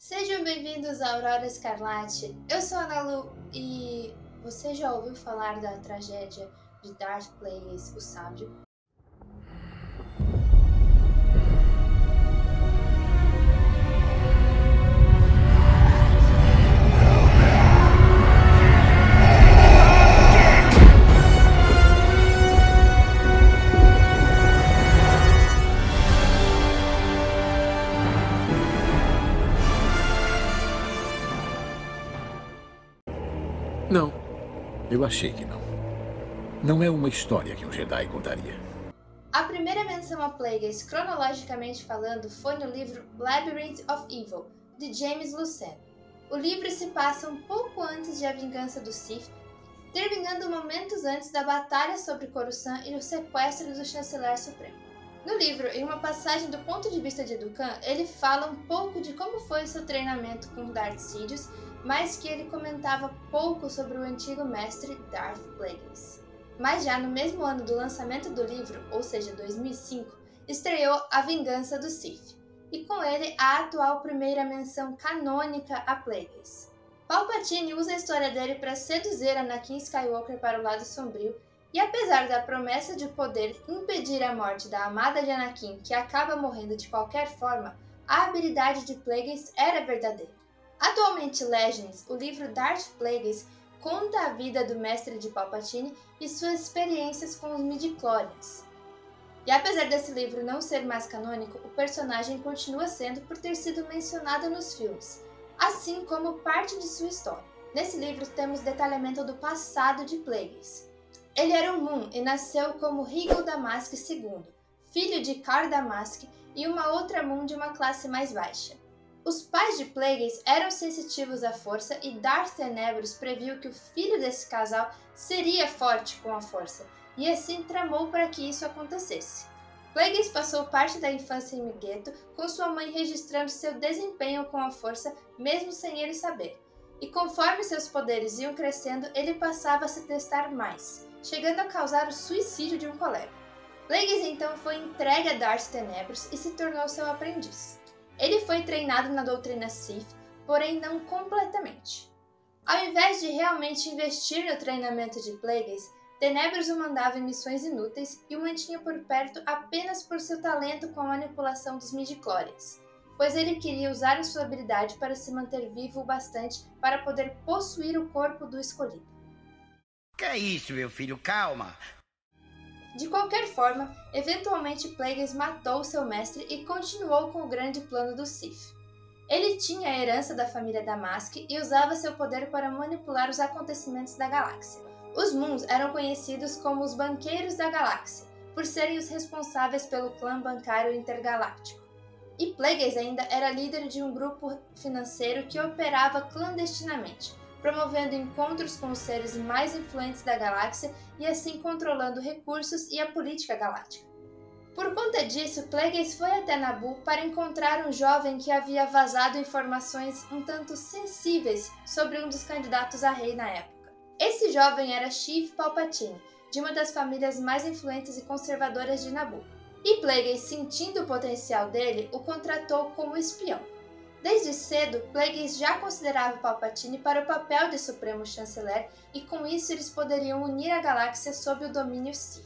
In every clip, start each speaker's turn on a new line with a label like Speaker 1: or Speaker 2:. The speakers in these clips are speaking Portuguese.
Speaker 1: Sejam bem-vindos à Aurora Escarlate. Eu sou a Ana Lu e você já ouviu falar da tragédia de Darth Plagueis, o Sábio?
Speaker 2: Não, eu achei que não. Não é uma história que um Jedi contaria.
Speaker 1: A primeira menção a Plagueis, cronologicamente falando, foi no livro Labyrinth of Evil, de James Luceno. O livro se passa um pouco antes de A Vingança do Sith, terminando momentos antes da batalha sobre Coruscant e o sequestro do Chanceler Supremo. No livro, em uma passagem do ponto de vista de Dooku, ele fala um pouco de como foi seu treinamento com Darth Sidious, mas que ele comentava pouco sobre o antigo mestre Darth Plagueis. Mas já no mesmo ano do lançamento do livro, ou seja, 2005, estreou A Vingança do Sith, e com ele a atual primeira menção canônica a Plagueis. Palpatine usa a história dele para seduzir Anakin Skywalker para o lado sombrio, e apesar da promessa de poder impedir a morte da amada de Anakin, que acaba morrendo de qualquer forma, a habilidade de Plagueis era verdadeira. Atualmente Legends, o livro Darth Plagueis, conta a vida do mestre de Palpatine e suas experiências com os midi-chlorians. E apesar desse livro não ser mais canônico, o personagem continua sendo por ter sido mencionado nos filmes, assim como parte de sua história. Nesse livro temos detalhamento do passado de Plagueis. Ele era um Moon e nasceu como Regal Damask II, filho de Car Damask e uma outra Moon de uma classe mais baixa. Os pais de Plagueis eram sensitivos à força e Darth Tenebrous previu que o filho desse casal seria forte com a força, e assim tramou para que isso acontecesse. Plagueis passou parte da infância em Migeto, com sua mãe registrando seu desempenho com a força mesmo sem ele saber. E conforme seus poderes iam crescendo, ele passava a se testar mais, chegando a causar o suicídio de um colega. Plagueis então foi entregue a Darth Tenebrous e se tornou seu aprendiz. Ele foi treinado na doutrina Sith, porém não completamente. Ao invés de realmente investir no treinamento de Plagueis, Tenebrous o mandava em missões inúteis e o mantinha por perto apenas por seu talento com a manipulação dos midi-chlorians, pois ele queria usar a sua habilidade para se manter vivo o bastante para poder possuir o corpo do escolhido.
Speaker 3: Que é isso, meu filho? Calma!
Speaker 1: De qualquer forma, eventualmente Plagueis matou seu mestre e continuou com o grande plano do Sith. Ele tinha a herança da família Damask e usava seu poder para manipular os acontecimentos da galáxia. Os Moons eram conhecidos como os Banqueiros da Galáxia, por serem os responsáveis pelo clã bancário intergaláctico. E Plagueis ainda era líder de um grupo financeiro que operava clandestinamente, promovendo encontros com os seres mais influentes da galáxia e assim controlando recursos e a política galáctica. Por conta disso, Plagueis foi até Naboo para encontrar um jovem que havia vazado informações um tanto sensíveis sobre um dos candidatos a rei na época. Esse jovem era Sheev Palpatine, de uma das famílias mais influentes e conservadoras de Naboo. E Plagueis, sentindo o potencial dele, o contratou como espião. Desde cedo, Plagueis já considerava Palpatine para o papel de Supremo Chanceler e com isso eles poderiam unir a galáxia sob o domínio Sith.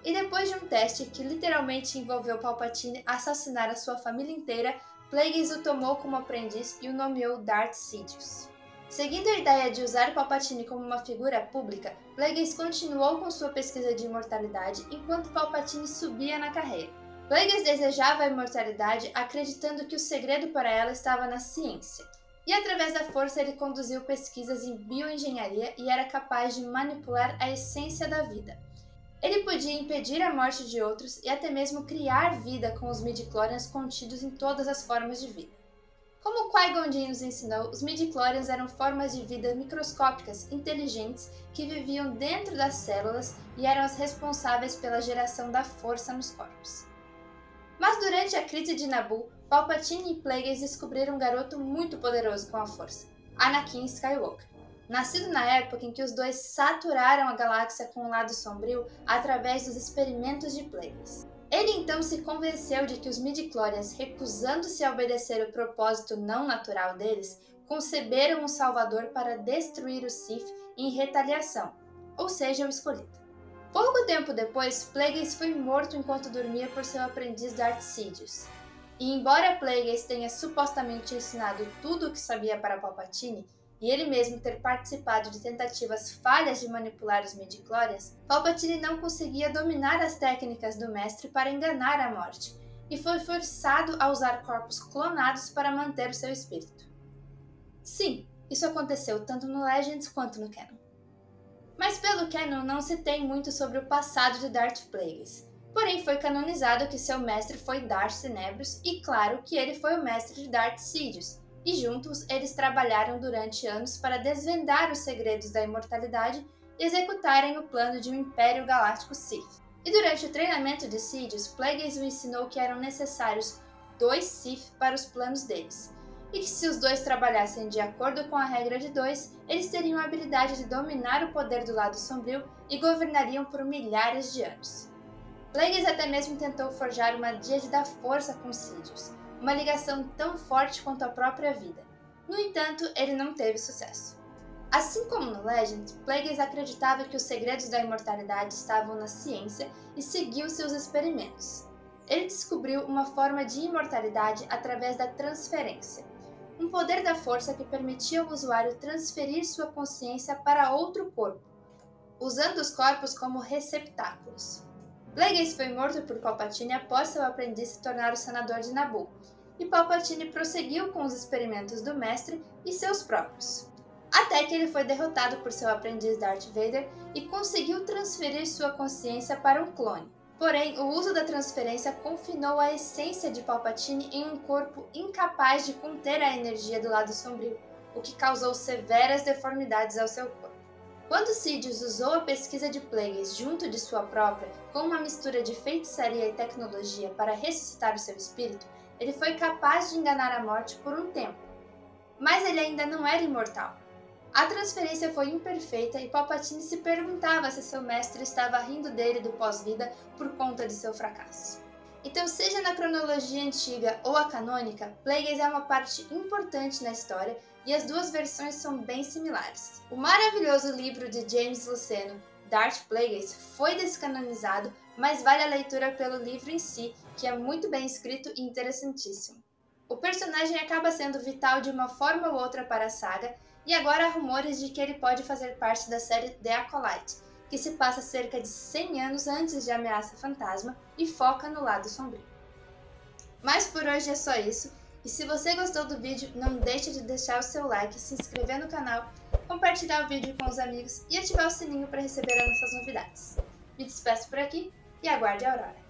Speaker 1: E depois de um teste que literalmente envolveu Palpatine assassinar a sua família inteira, Plagueis o tomou como aprendiz e o nomeou Darth Sidious. Seguindo a ideia de usar Palpatine como uma figura pública, Plagueis continuou com sua pesquisa de imortalidade enquanto Palpatine subia na carreira. Plagueis desejava a imortalidade, acreditando que o segredo para ela estava na ciência. E através da força ele conduziu pesquisas em bioengenharia e era capaz de manipular a essência da vida. Ele podia impedir a morte de outros e até mesmo criar vida com os midi-chlorians contidos em todas as formas de vida. Como Qui-Gon Jinn nos ensinou, os midi-chlorians eram formas de vida microscópicas, inteligentes, que viviam dentro das células e eram as responsáveis pela geração da força nos corpos. Mas durante a crise de Naboo, Palpatine e Plagueis descobriram um garoto muito poderoso com a força, Anakin Skywalker. Nascido na época em que os dois saturaram a galáxia com o lado sombrio através dos experimentos de Plagueis. Ele então se convenceu de que os midi-chlorians, recusando-se a obedecer o propósito não natural deles, conceberam um salvador para destruir o Sith em retaliação, ou seja, o escolhido. Pouco tempo depois, Plagueis foi morto enquanto dormia por seu aprendiz Darth Sidious. E embora Plagueis tenha supostamente ensinado tudo o que sabia para Palpatine, e ele mesmo ter participado de tentativas falhas de manipular os midi-chlorians, Palpatine não conseguia dominar as técnicas do mestre para enganar a morte, e foi forçado a usar corpos clonados para manter o seu espírito. Sim, isso aconteceu tanto no Legends quanto no Canon. Mas pelo Canon não se tem muito sobre o passado de Darth Plagueis, porém foi canonizado que seu mestre foi Darth Tenebrous e claro que ele foi o mestre de Darth Sidious, e juntos eles trabalharam durante anos para desvendar os segredos da imortalidade e executarem o plano de um Império Galáctico Sith. E durante o treinamento de Sidious, Plagueis o ensinou que eram necessários 2 Sith para os planos deles, e que se os dois trabalhassem de acordo com a regra de 2, eles teriam a habilidade de dominar o poder do lado sombrio e governariam por milhares de anos. Plagueis até mesmo tentou forjar uma díade da força com Sidious, uma ligação tão forte quanto a própria vida. No entanto, ele não teve sucesso. Assim como no Legends, Plagueis acreditava que os segredos da imortalidade estavam na ciência e seguiu seus experimentos. Ele descobriu uma forma de imortalidade através da transferência, um poder da força que permitia ao usuário transferir sua consciência para outro corpo, usando os corpos como receptáculos. Plagueis foi morto por Palpatine após seu aprendiz se tornar o senador de Naboo, e Palpatine prosseguiu com os experimentos do mestre e seus próprios, até que ele foi derrotado por seu aprendiz Darth Vader e conseguiu transferir sua consciência para um clone. Porém, o uso da transferência confinou a essência de Palpatine em um corpo incapaz de conter a energia do lado sombrio, o que causou severas deformidades ao seu corpo. Quando Sidious usou a pesquisa de Plagueis junto de sua própria, com uma mistura de feitiçaria e tecnologia para ressuscitar o seu espírito, ele foi capaz de enganar a morte por um tempo. Mas ele ainda não era imortal. A transferência foi imperfeita e Palpatine se perguntava se seu mestre estava rindo dele do pós-vida por conta de seu fracasso. Então, seja na cronologia antiga ou a canônica, Plagueis é uma parte importante na história e as duas versões são bem similares. O maravilhoso livro de James Luceno, Darth Plagueis, foi descanonizado, mas vale a leitura pelo livro em si, que é muito bem escrito e interessantíssimo. O personagem acaba sendo vital de uma forma ou outra para a saga, e agora há rumores de que ele pode fazer parte da série The Acolyte, que se passa cerca de 100 anos antes de Ameaça Fantasma e foca no lado sombrio. Mas por hoje é só isso, e se você gostou do vídeo, não deixe de deixar o seu like, se inscrever no canal, compartilhar o vídeo com os amigos e ativar o sininho para receber as nossas novidades. Me despeço por aqui e aguarde a Aurora.